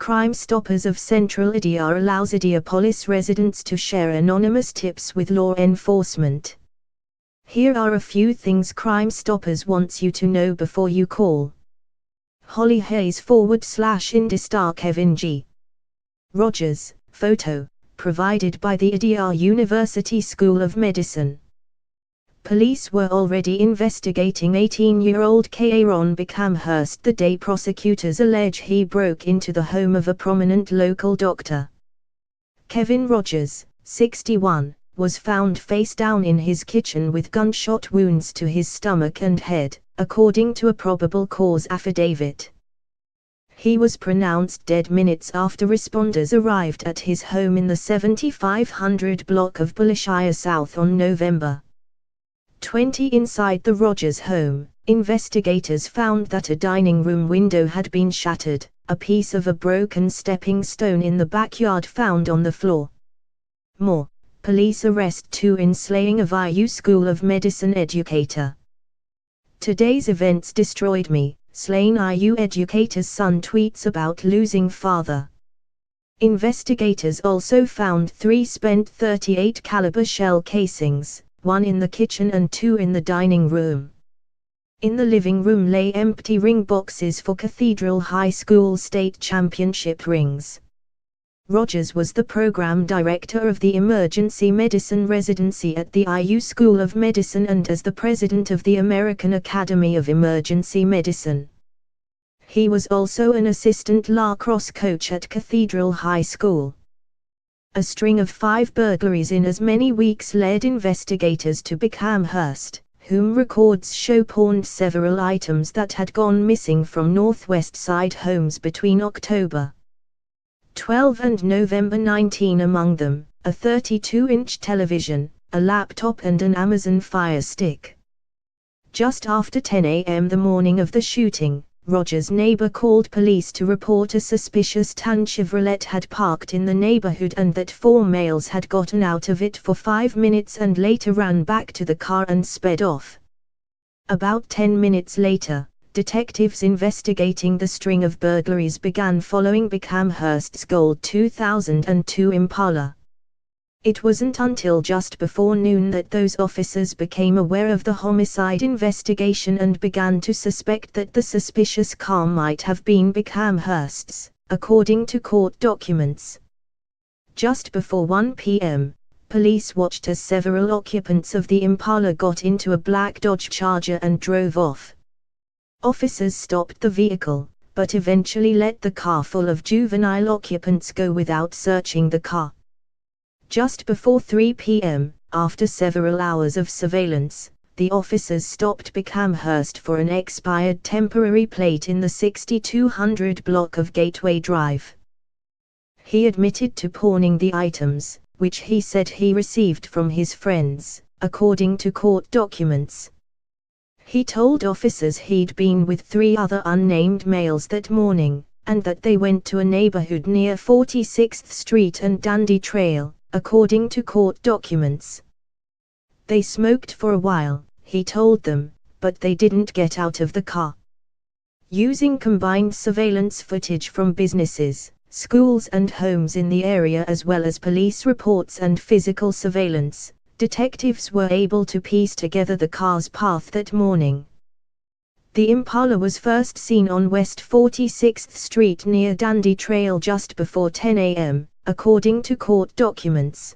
Crime Stoppers of Central India allows Indianapolis residents to share anonymous tips with law enforcement. Here are a few things Crime Stoppers wants you to know before you call. Holly Hayes / Indy star Kevin G. Rodgers, photo, provided by the Indiana University School of Medicine. Police were already investigating 18-year-old Kevin Rodgers the day prosecutors allege he broke into the home of a prominent local doctor. Kevin Rodgers, 61, was found face down in his kitchen with gunshot wounds to his stomach and head, according to a probable cause affidavit. He was pronounced dead minutes after responders arrived at his home in the 7500 block of Bullshire South on November 20. Inside the Rodgers home, investigators found that a dining room window had been shattered, a piece of a broken stepping stone in the backyard found on the floor. More, police arrest 2 in slaying a VU School of Medicine educator. Today's events destroyed me, slain IU educator's son tweets about losing father. Investigators also found 3 spent .38 caliber shell casings, 1 in the kitchen and 2 in the dining room. In the living room lay empty ring boxes for Cathedral High School state championship rings. Rodgers was the program director of the emergency medicine residency at the IU School of Medicine and as the president of the American Academy of Emergency Medicine. He was also an assistant lacrosse coach at Cathedral High School. A string of 5 burglaries in as many weeks led investigators to Bickham-Hurst, whom records show pawned several items that had gone missing from Northwest Side homes between October 12 and November 19, among them, a 32-inch television, a laptop and an Amazon Fire Stick. Just after 10 a.m. the morning of the shooting, Rodgers' neighbor called police to report a suspicious tan Chevrolet had parked in the neighborhood and that 4 males had gotten out of it for 5 minutes and later ran back to the car and sped off. About 10 minutes later, detectives investigating the string of burglaries began following Bickham-Hurst's gold 2002 Impala. It wasn't until just before noon that those officers became aware of the homicide investigation and began to suspect that the suspicious car might have been Bickham-Hurst's, according to court documents. Just before 1 p.m., police watched as several occupants of the Impala got into a black Dodge Charger and drove off. Officers stopped the vehicle, but eventually let the car full of juvenile occupants go without searching the car. Just before 3 p.m., after several hours of surveillance, the officers stopped Bickham-Hurst for an expired temporary plate in the 6200 block of Gateway Drive. He admitted to pawning the items, which he said he received from his friends, according to court documents. He told officers he'd been with 3 other unnamed males that morning, and that they went to a neighborhood near 46th Street and Dundee Trail, according to court documents. They smoked for a while, he told them, but they didn't get out of the car. Using combined surveillance footage from businesses, schools and homes in the area as well as police reports and physical surveillance, detectives were able to piece together the car's path that morning. The Impala was first seen on West 46th Street near Dundee Trail just before 10 a.m., according to court documents.